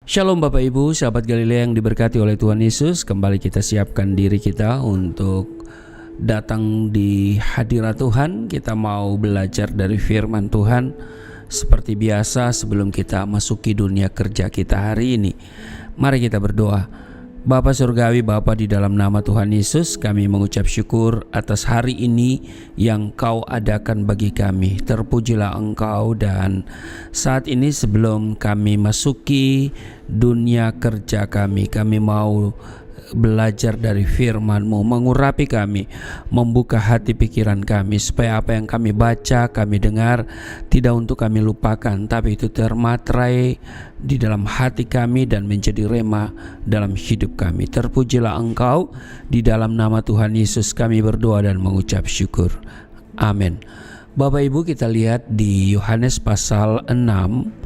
Shalom Bapak Ibu, sahabat Galilea yang diberkati oleh Tuhan Yesus. Kembali kita siapkan diri kita untuk datang di hadirat Tuhan. Kita mau belajar dari firman Tuhan. Seperti biasa sebelum kita masuki dunia kerja kita hari ini, mari kita berdoa. Bapa Surgawi, Bapa, di dalam nama Tuhan Yesus, kami mengucap syukur atas hari ini yang Kau adakan bagi kami. Terpujilah Engkau, dan saat ini sebelum kami masuki dunia kerja kami mau belajar dari firman-Mu, mengurapi kami, membuka hati pikiran kami, supaya apa yang kami baca, kami dengar, tidak untuk kami lupakan, tapi itu termaterai di dalam hati kami dan menjadi rema dalam hidup kami. Terpujilah Engkau, di dalam nama Tuhan Yesus kami berdoa dan mengucap syukur. Amin. Bapak Ibu, kita lihat di Yohanes pasal 6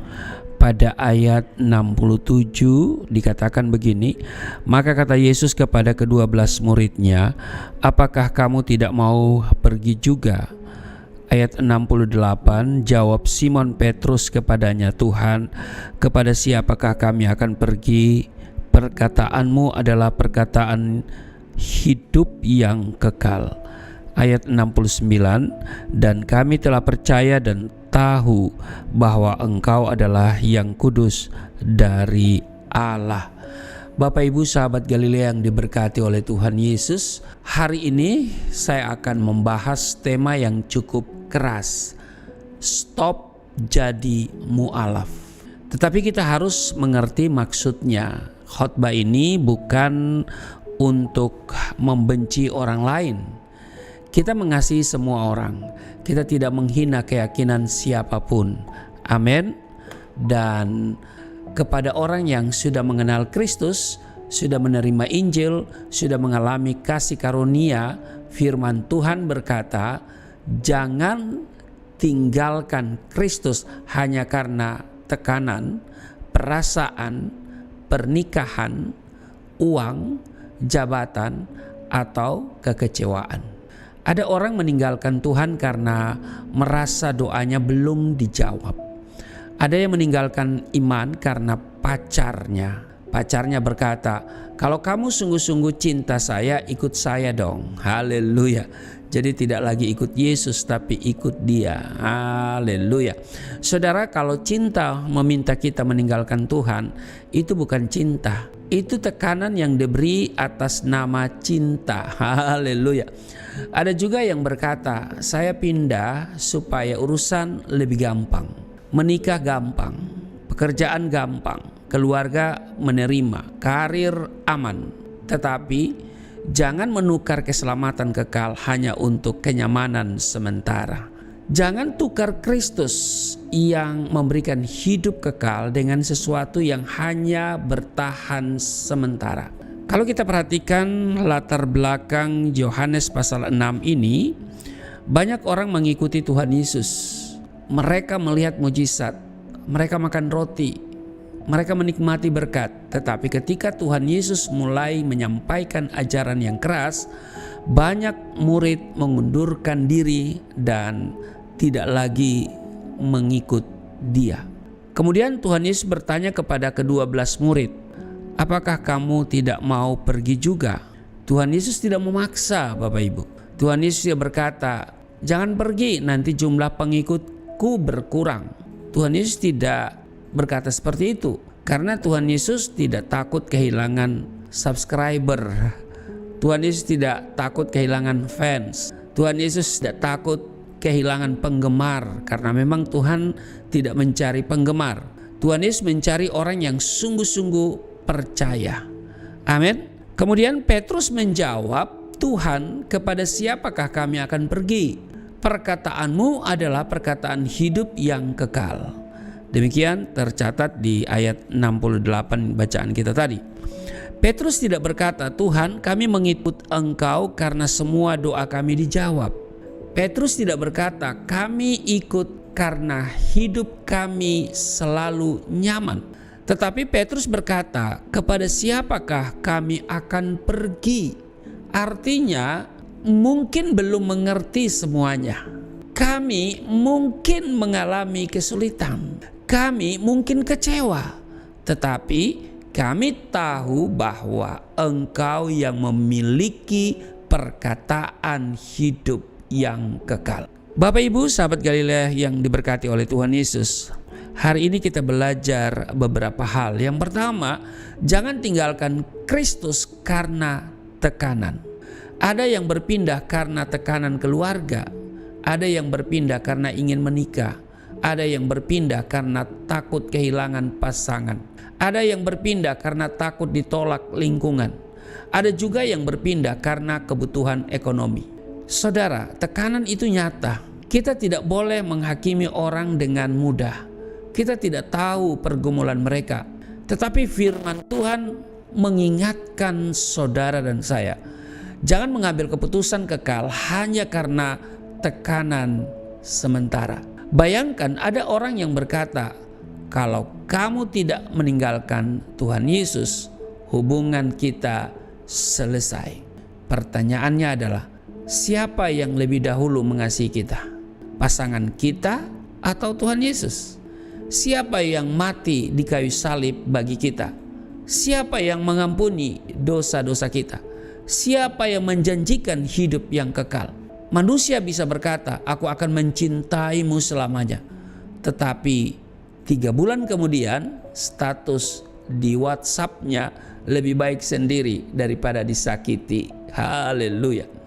pada ayat 67 dikatakan begini, maka kata Yesus kepada ke-12 muridnya, apakah kamu tidak mau pergi juga? Ayat 68, jawab Simon Petrus kepadanya, Tuhan, kepada siapakah kami akan pergi? Perkataanmu adalah perkataan hidup yang kekal. Ayat 69, dan kami telah percaya dan tahu bahwa Engkau adalah yang kudus dari Allah. Bapak Ibu sahabat Galilea yang diberkati oleh Tuhan Yesus, hari ini saya akan membahas tema yang cukup keras. Stop jadi mu'alaf. Tetapi kita harus mengerti maksudnya. Khotbah ini bukan untuk membenci orang lain. Kita mengasihi semua orang. Kita tidak menghina keyakinan siapapun. Amin. Dan kepada orang yang sudah mengenal Kristus, sudah menerima Injil, sudah mengalami kasih karunia, firman Tuhan berkata, jangan tinggalkan Kristus hanya karena tekanan, perasaan, pernikahan, uang, jabatan, atau kekecewaan. Ada orang meninggalkan Tuhan karena merasa doanya belum dijawab. Ada yang meninggalkan iman karena pacarnya berkata, kalau kamu sungguh-sungguh cinta saya, ikut saya dong. Haleluya. Jadi tidak lagi ikut Yesus tapi ikut dia. Haleluya. Saudara, kalau cinta meminta kita meninggalkan Tuhan, itu bukan cinta. Itu tekanan yang diberi atas nama cinta. Haleluya. Ada juga yang berkata, saya pindah supaya urusan lebih gampang. Menikah gampang, pekerjaan gampang, keluarga menerima, karir aman. Tetapi jangan menukar keselamatan kekal hanya untuk kenyamanan sementara. Jangan tukar Kristus yang memberikan hidup kekal dengan sesuatu yang hanya bertahan sementara. Kalau kita perhatikan latar belakang Yohanes pasal 6 ini, banyak orang mengikuti Tuhan Yesus. Mereka melihat mujizat, mereka makan roti, mereka menikmati berkat. Tetapi ketika Tuhan Yesus mulai menyampaikan ajaran yang keras, banyak murid mengundurkan diri dan tidak lagi mengikut dia. Kemudian Tuhan Yesus bertanya kepada ke-12 murid, apakah kamu tidak mau pergi juga? Tuhan Yesus tidak memaksa, Bapak Ibu. Tuhan Yesus berkata, jangan pergi, nanti jumlah pengikutku berkurang. Tuhan Yesus tidak berkata seperti itu, karena Tuhan Yesus tidak takut kehilangan subscriber. Tuhan Yesus tidak takut kehilangan fans. Tuhan Yesus tidak takut kehilangan penggemar, karena memang Tuhan tidak mencari penggemar. Tuhan Yesus mencari orang yang sungguh-sungguh percaya. Amin. Kemudian Petrus menjawab, Tuhan, kepada siapakah kami akan pergi? Perkataanmu adalah perkataan hidup yang kekal. Demikian tercatat di ayat 68 bacaan kita tadi. Petrus tidak berkata, Tuhan, kami mengikut Engkau karena semua doa kami dijawab. Petrus tidak berkata, kami ikut karena hidup kami selalu nyaman. Tetapi Petrus berkata, kepada siapakah kami akan pergi? Artinya mungkin belum mengerti semuanya. Kami mungkin mengalami kesulitan. Kami mungkin kecewa. Tetapi kami tahu bahwa Engkau yang memiliki perkataan hidup yang kekal. Bapak Ibu sahabat Galilea yang diberkati oleh Tuhan Yesus, hari ini kita belajar beberapa hal. Yang pertama, jangan tinggalkan Kristus karena tekanan. Ada yang berpindah karena tekanan keluarga, ada yang berpindah karena ingin menikah, ada yang berpindah karena takut kehilangan pasangan, ada yang berpindah karena takut ditolak lingkungan, ada juga yang berpindah karena kebutuhan ekonomi. Saudara, tekanan itu nyata. Kita tidak boleh menghakimi orang dengan mudah. Kita tidak tahu pergumulan mereka. Tetapi firman Tuhan mengingatkan saudara dan saya, jangan mengambil keputusan kekal hanya karena tekanan sementara. Bayangkan ada orang yang berkata, kalau kamu tidak meninggalkan Tuhan Yesus, hubungan kita selesai. Pertanyaannya adalah, siapa yang lebih dahulu mengasihi kita? Pasangan kita atau Tuhan Yesus? Siapa yang mati di kayu salib bagi kita? Siapa yang mengampuni dosa-dosa kita? Siapa yang menjanjikan hidup yang kekal? Manusia bisa berkata, aku akan mencintaimu selamanya. Tetapi 3 bulan kemudian status di WhatsApp-nya lebih baik sendiri daripada disakiti. Haleluya.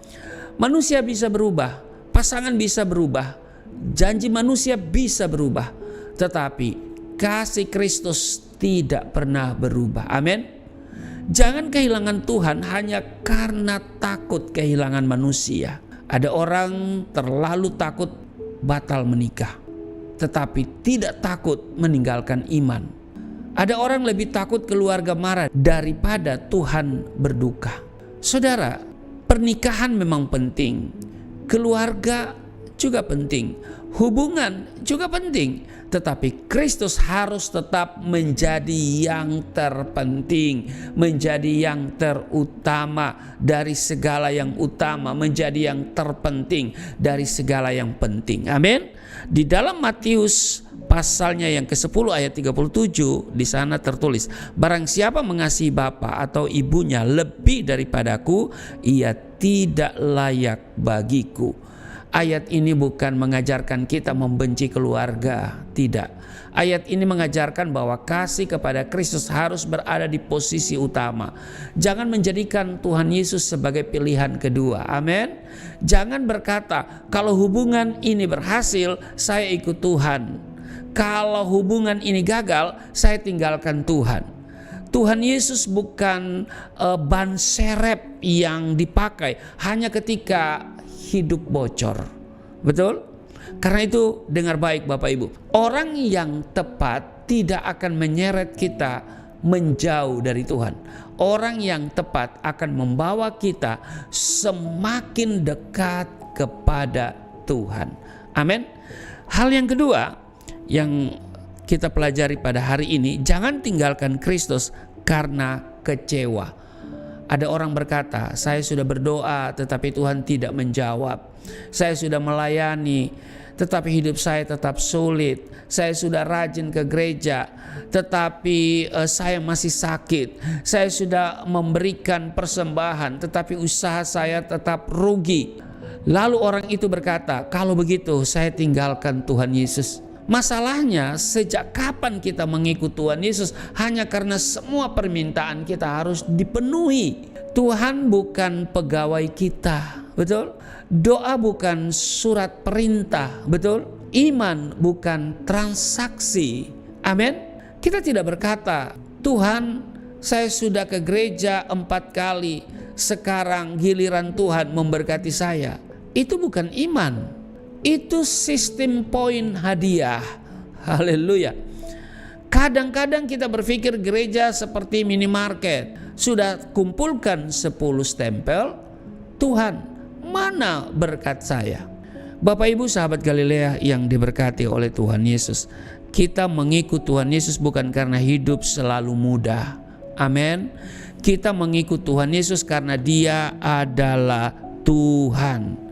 Manusia bisa berubah, pasangan bisa berubah, janji manusia bisa berubah, tetapi kasih Kristus tidak pernah berubah. Amin. Jangan kehilangan Tuhan hanya karena takut kehilangan manusia. Ada orang terlalu takut batal menikah, tetapi tidak takut meninggalkan iman. Ada orang lebih takut keluarga marah daripada Tuhan berduka. Saudara, pernikahan memang penting, keluarga juga penting, hubungan juga penting, tetapi Kristus harus tetap menjadi yang terpenting, menjadi yang terutama dari segala yang utama, menjadi yang terpenting dari segala yang penting. Amin. Di dalam Matius pasalnya yang ke-10 ayat 37, di sana tertulis, barang siapa mengasihi bapa atau ibunya lebih daripadaku, ia tidak layak bagiku. Ayat ini bukan mengajarkan kita membenci keluarga, tidak. Ayat ini mengajarkan bahwa kasih kepada Kristus harus berada di posisi utama. Jangan menjadikan Tuhan Yesus sebagai pilihan kedua. Amin. Jangan berkata, kalau hubungan ini berhasil, saya ikut Tuhan. Kalau hubungan ini gagal, saya tinggalkan Tuhan. Tuhan Yesus bukan ban serep yang dipakai hanya ketika hidup bocor. Betul? Karena itu dengar baik Bapak Ibu, orang yang tepat tidak akan menyeret kita menjauh dari Tuhan. Orang yang tepat akan membawa kita semakin dekat kepada Tuhan. Amin. Hal yang kedua yang kita pelajari pada hari ini, jangan tinggalkan Kristus karena kecewa. Ada orang berkata, saya sudah berdoa tetapi Tuhan tidak menjawab. Saya sudah melayani tetapi hidup saya tetap sulit. Saya sudah rajin ke gereja tetapi saya masih sakit. Saya sudah memberikan persembahan tetapi usaha saya tetap rugi. Lalu orang itu berkata, kalau begitu saya tinggalkan Tuhan Yesus. Masalahnya, sejak kapan kita mengikut Tuhan Yesus hanya karena semua permintaan kita harus dipenuhi? Tuhan bukan pegawai kita, betul? Doa bukan surat perintah, betul? Iman bukan transaksi. Amin. Kita tidak berkata, Tuhan, saya sudah ke gereja 4 kali, sekarang giliran Tuhan memberkati saya. Itu bukan iman. Itu sistem poin hadiah. Haleluya. Kadang-kadang kita berpikir gereja seperti minimarket. Sudah kumpulkan 10 stempel, Tuhan, mana berkat saya? Bapak Ibu sahabat Galilea yang diberkati oleh Tuhan Yesus, kita mengikut Tuhan Yesus bukan karena hidup selalu mudah. Amin. Kita mengikut Tuhan Yesus karena Dia adalah Tuhan.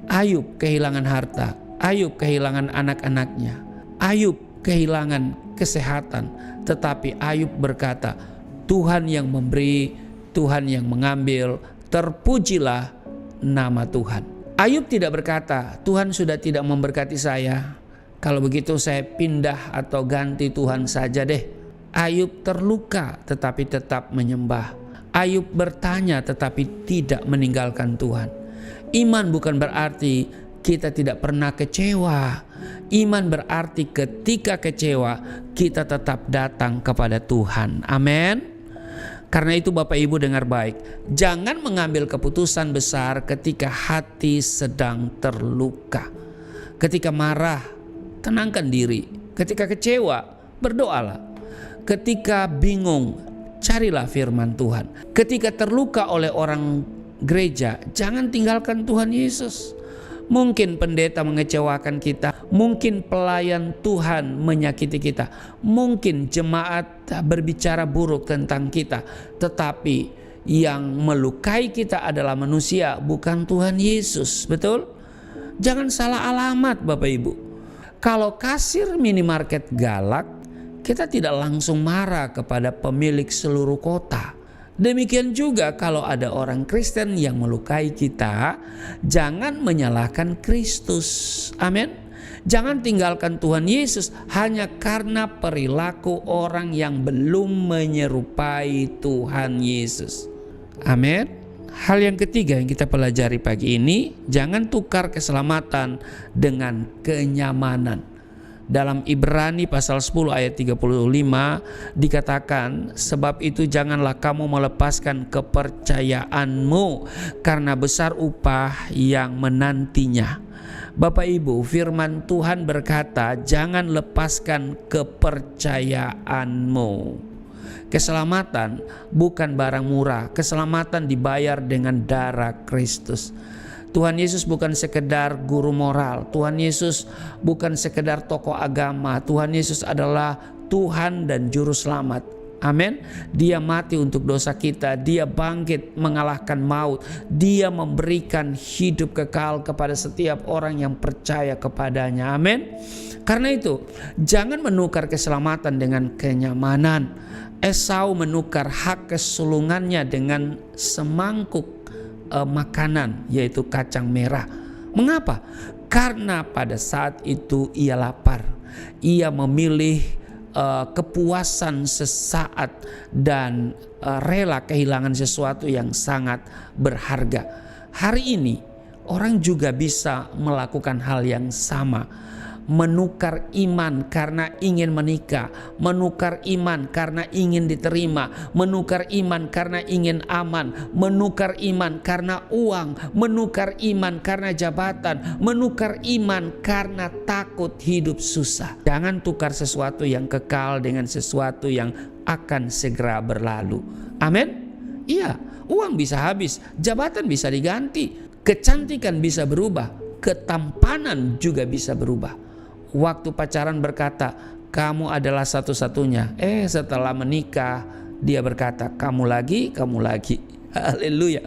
Ayub kehilangan harta, Ayub kehilangan anak-anaknya, Ayub kehilangan kesehatan, tetapi Ayub berkata, Tuhan yang memberi, Tuhan yang mengambil, terpujilah nama Tuhan. Ayub tidak berkata, Tuhan sudah tidak memberkati saya, kalau begitu saya pindah atau ganti Tuhan saja deh. Ayub terluka tetapi tetap menyembah. Ayub bertanya tetapi tidak meninggalkan Tuhan. Iman bukan berarti kita tidak pernah kecewa. Iman berarti ketika kecewa kita tetap datang kepada Tuhan. Amin. Karena itu Bapak Ibu dengar baik, jangan mengambil keputusan besar ketika hati sedang terluka. Ketika marah, tenangkan diri. Ketika kecewa, berdoalah. Ketika bingung, carilah firman Tuhan. Ketika terluka oleh orang gereja, jangan tinggalkan Tuhan Yesus. Mungkin pendeta mengecewakan kita, mungkin pelayan Tuhan menyakiti kita, mungkin jemaat berbicara buruk tentang kita, tetapi yang melukai kita adalah manusia, bukan Tuhan Yesus. Betul? Jangan salah alamat Bapak Ibu. Kalau kasir minimarket galak, kita tidak langsung marah kepada pemilik seluruh kota. Demikian juga kalau ada orang Kristen yang melukai kita, jangan menyalahkan Kristus. Amin. Jangan tinggalkan Tuhan Yesus hanya karena perilaku orang yang belum menyerupai Tuhan Yesus. Amin. Hal yang ketiga yang kita pelajari pagi ini, jangan tukar keselamatan dengan kenyamanan. Dalam Ibrani pasal 10 ayat 35 dikatakan, sebab itu janganlah kamu melepaskan kepercayaanmu karena besar upah yang menantinya. Bapak Ibu, firman Tuhan berkata, jangan lepaskan kepercayaanmu. Keselamatan bukan barang murah, keselamatan dibayar dengan darah Kristus. Tuhan Yesus bukan sekedar guru moral. Tuhan Yesus bukan sekedar tokoh agama. Tuhan Yesus adalah Tuhan dan Juru Selamat. Amin. Dia mati untuk dosa kita. Dia bangkit mengalahkan maut. Dia memberikan hidup kekal kepada setiap orang yang percaya kepadanya. Amin. Karena itu, jangan menukar keselamatan dengan kenyamanan. Esau menukar hak kesulungannya dengan semangkuk makanan, yaitu kacang merah. Mengapa? Karena pada saat itu ia lapar. Ia memilih kepuasan sesaat dan rela kehilangan sesuatu yang sangat berharga. Hari ini orang juga bisa melakukan hal yang sama. Menukar iman karena ingin menikah, menukar iman karena ingin diterima, menukar iman karena ingin aman, menukar iman karena uang, menukar iman karena jabatan, menukar iman karena takut hidup susah. Jangan tukar sesuatu yang kekal dengan sesuatu yang akan segera berlalu. Amin. Iya, uang bisa habis, jabatan bisa diganti, kecantikan bisa berubah, ketampanan juga bisa berubah. Waktu pacaran berkata, kamu adalah satu-satunya. Setelah menikah, dia berkata, kamu lagi, kamu lagi. Haleluya.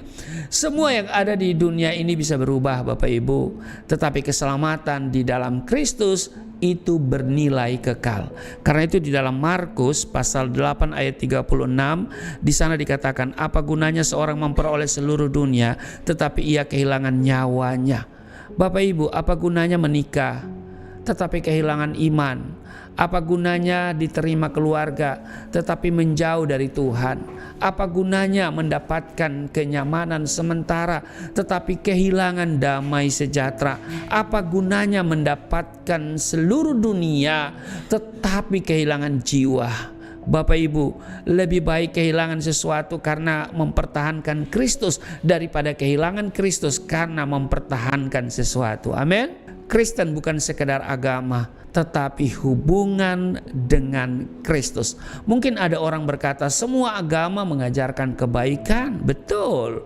Semua yang ada di dunia ini bisa berubah Bapak Ibu. Tetapi keselamatan di dalam Kristus itu bernilai kekal. Karena itu di dalam Markus pasal 8 ayat 36, di sana dikatakan, apa gunanya seorang memperoleh seluruh dunia tetapi ia kehilangan nyawanya. Bapak Ibu, apa gunanya menikah tetapi kehilangan iman? Apa gunanya diterima keluarga tetapi menjauh dari Tuhan? Apa gunanya mendapatkan kenyamanan sementara tetapi kehilangan damai sejahtera? Apa gunanya mendapatkan seluruh dunia tetapi kehilangan jiwa? Bapak Ibu, lebih baik kehilangan sesuatu karena mempertahankan Kristus daripada kehilangan Kristus karena mempertahankan sesuatu. Amin. Kristen bukan sekedar agama, tetapi hubungan dengan Kristus. Mungkin ada orang berkata, semua agama mengajarkan kebaikan. Betul.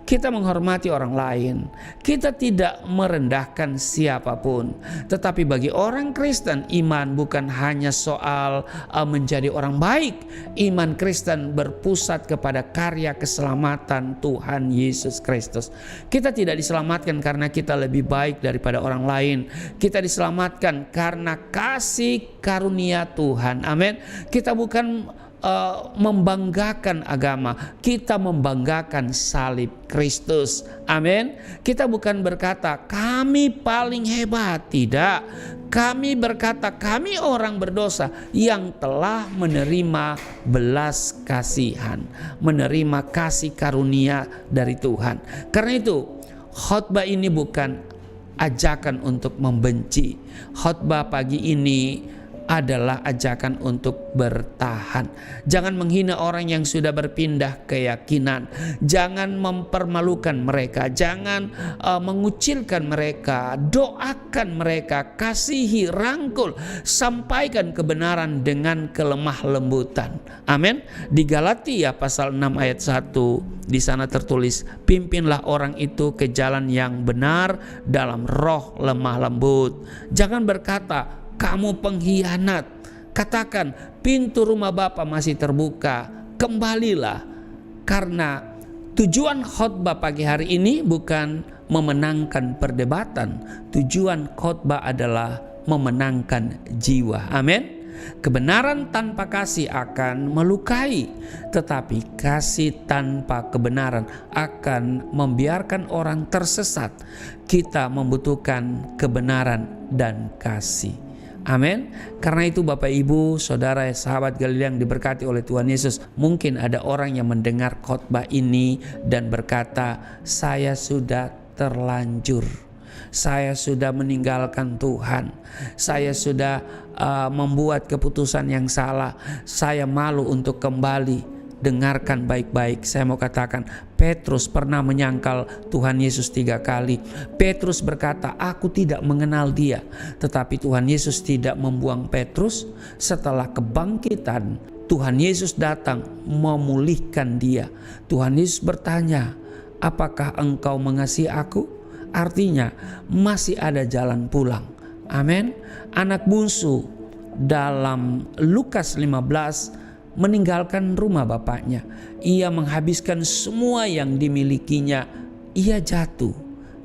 Kita menghormati orang lain. Kita tidak merendahkan siapapun. Tetapi bagi orang Kristen, iman bukan hanya soal menjadi orang baik. Iman Kristen berpusat kepada karya keselamatan Tuhan Yesus Kristus. Kita tidak diselamatkan karena kita lebih baik daripada orang lain. Kita diselamatkan karena menerima kasih karunia Tuhan. Amin. Kita bukan membanggakan agama, kita membanggakan salib Kristus. Amin. Kita bukan berkata kami paling hebat, tidak. Kami berkata kami orang berdosa yang telah menerima belas kasihan, menerima kasih karunia dari Tuhan. Karena itu khotbah ini bukan ajakan untuk membenci. Khotbah pagi ini adalah ajakan untuk bertahan. Jangan menghina orang yang sudah berpindah keyakinan. Jangan mempermalukan mereka. Jangan mengucilkan mereka. Doakan mereka. Kasihi, rangkul. Sampaikan kebenaran dengan kelemah lembutan. Amin. Di Galatia pasal 6 ayat 1 di sana tertulis, pimpinlah orang itu ke jalan yang benar dalam roh lemah lembut. Jangan berkata kamu pengkhianat. Katakan pintu rumah Bapa masih terbuka, kembalilah. Karena tujuan khotbah pagi hari ini bukan memenangkan perdebatan. Tujuan khotbah adalah memenangkan jiwa. Amin. Kebenaran tanpa kasih akan melukai, tetapi kasih tanpa kebenaran akan membiarkan orang tersesat. Kita membutuhkan kebenaran dan kasih. Amin. Karena itu Bapak Ibu, Saudara, sahabat Galilea yang diberkati oleh Tuhan Yesus, mungkin ada orang yang mendengar khotbah ini dan berkata, saya sudah terlanjur, saya sudah meninggalkan Tuhan, saya sudah membuat keputusan yang salah, saya malu untuk kembali. Dengarkan baik-baik, saya mau katakan, Petrus pernah menyangkal Tuhan Yesus 3 kali. Petrus berkata, aku tidak mengenal dia. Tetapi Tuhan Yesus tidak membuang Petrus. Setelah kebangkitan, Tuhan Yesus datang memulihkan dia. Tuhan Yesus bertanya, apakah engkau mengasihi aku? Artinya masih ada jalan pulang. Amin. Anak bungsu dalam Lukas 15 meninggalkan rumah bapaknya. Ia menghabiskan semua yang dimilikinya. Ia jatuh,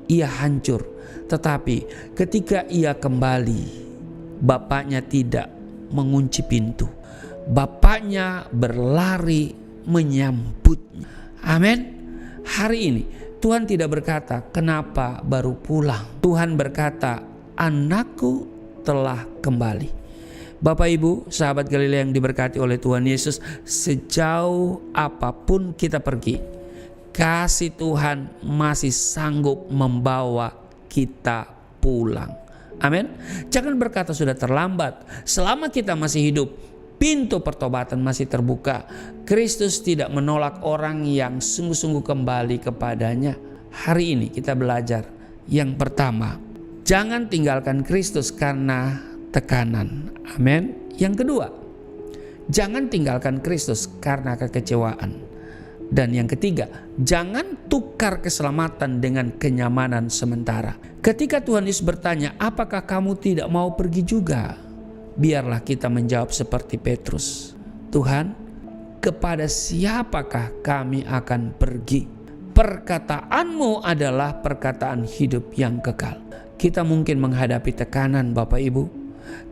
ia hancur. Tetapi ketika ia kembali, bapaknya tidak mengunci pintu. Bapaknya berlari menyambutnya. Amin. Hari ini Tuhan tidak berkata, kenapa baru pulang? Tuhan berkata, anakku telah kembali. Bapak Ibu, sahabat Galilea yang diberkati oleh Tuhan Yesus, sejauh apapun kita pergi, kasih Tuhan masih sanggup membawa kita pulang. Amin. Jangan berkata sudah terlambat. Selama kita masih hidup, pintu pertobatan masih terbuka. Kristus tidak menolak orang yang sungguh-sungguh kembali kepadanya. Hari ini kita belajar. Yang pertama, jangan tinggalkan Kristus karena tekanan. Amin. Yang kedua, jangan tinggalkan Kristus karena kekecewaan. Dan yang ketiga, jangan tukar keselamatan dengan kenyamanan sementara. Ketika Tuhan Yesus bertanya, apakah kamu tidak mau pergi juga? Biarlah kita menjawab seperti Petrus. Tuhan, kepada siapakah kami akan pergi? Perkataanmu adalah perkataan hidup yang kekal. Kita mungkin menghadapi tekanan Bapak Ibu.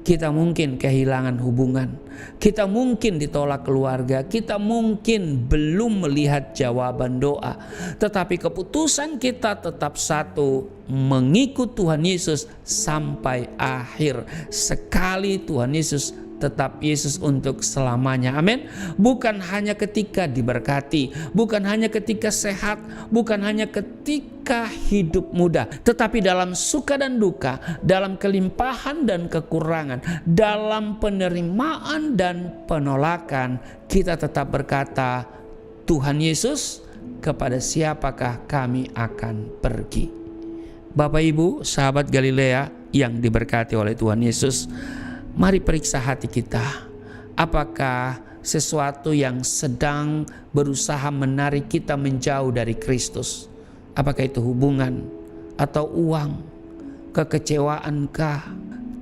Kita mungkin kehilangan hubungan. Kita mungkin ditolak keluarga. Kita mungkin belum melihat jawaban doa. Tetapi keputusan kita tetap satu, mengikut Tuhan Yesus sampai akhir. Sekali Tuhan Yesus, tetap Yesus untuk selamanya. Amin. Bukan hanya ketika diberkati, bukan hanya ketika sehat, bukan hanya ketika hidup mudah, tetapi dalam suka dan duka, dalam kelimpahan dan kekurangan, dalam penerimaan dan penolakan, kita tetap berkata, Tuhan Yesus, kepada siapakah kami akan pergi? Bapak Ibu, sahabat Galilea yang diberkati oleh Tuhan Yesus, mari periksa hati kita. Apakah sesuatu yang sedang berusaha menarik kita menjauh dari Kristus? Apakah itu hubungan atau uang, kekecewaankah,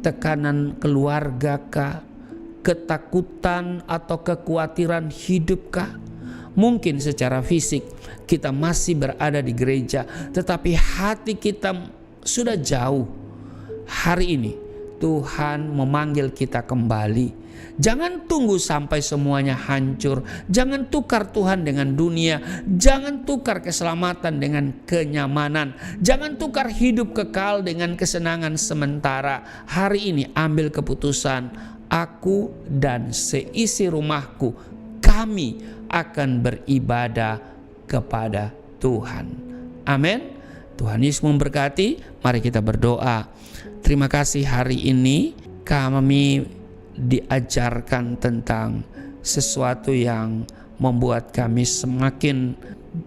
tekanan keluargakah, ketakutan atau kekhawatiran hidupkah? Mungkin secara fisik kita masih berada di gereja, tetapi hati kita sudah jauh. Hari ini Tuhan memanggil kita kembali. Jangan tunggu sampai semuanya hancur. Jangan tukar Tuhan dengan dunia. Jangan tukar keselamatan dengan kenyamanan. Jangan tukar hidup kekal dengan kesenangan sementara. Hari ini ambil keputusan, aku dan seisi rumahku, kami akan beribadah kepada Tuhan. Amin. Tuhan Yesus memberkati. Mari kita berdoa. Terima kasih hari ini kami diajarkan tentang sesuatu yang membuat kami semakin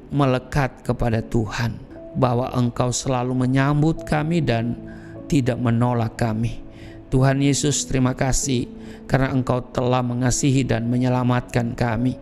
melekat kepada Tuhan, bahwa Engkau selalu menyambut kami dan tidak menolak kami. Tuhan Yesus, terima kasih karena Engkau telah mengasihi dan menyelamatkan kami.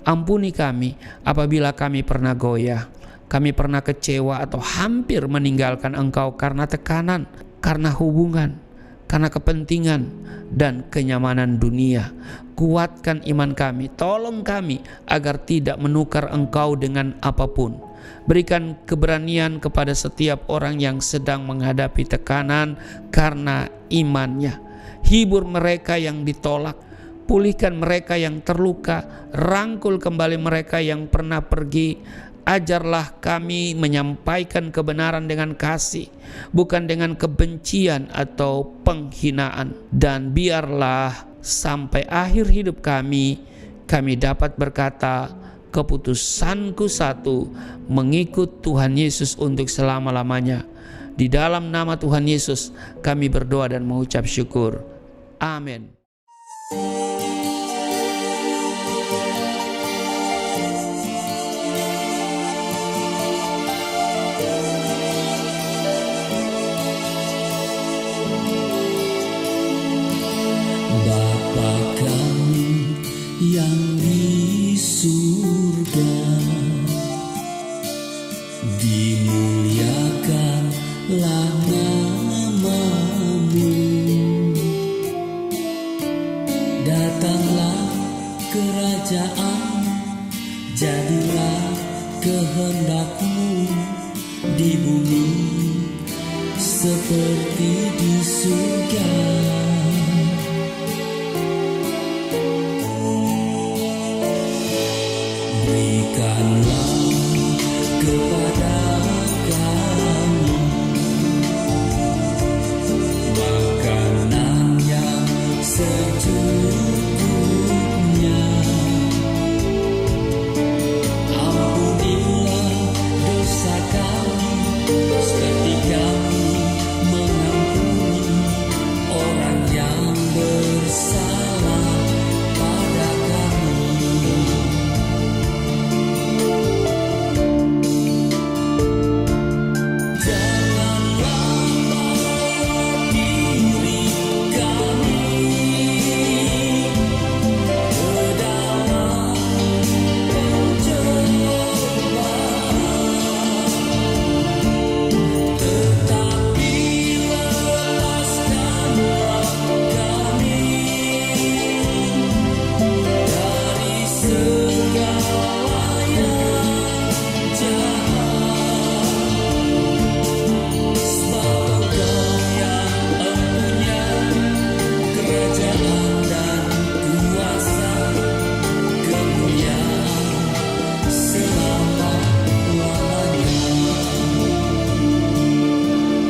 Ampuni kami apabila kami pernah goyah, kami pernah kecewa atau hampir meninggalkan Engkau karena tekanan, karena hubungan, karena kepentingan dan kenyamanan dunia. Kuatkan iman kami, tolong kami agar tidak menukar Engkau dengan apapun. Berikan keberanian kepada setiap orang yang sedang menghadapi tekanan karena imannya. Hibur mereka yang ditolak, pulihkan mereka yang terluka, rangkul kembali mereka yang pernah pergi. Ajarlah kami menyampaikan kebenaran dengan kasih, bukan dengan kebencian atau penghinaan. Dan biarlah sampai akhir hidup kami dapat berkata, keputusanku satu, mengikut Tuhan Yesus untuk selama-lamanya. Di dalam nama Tuhan Yesus kami berdoa dan mengucap syukur. Amin. Bapa kami yang di surga, dimuliakanlah nama-Mu. Datanglah kerajaan, jadilah kehendak-Mu di bumi seperti di surga.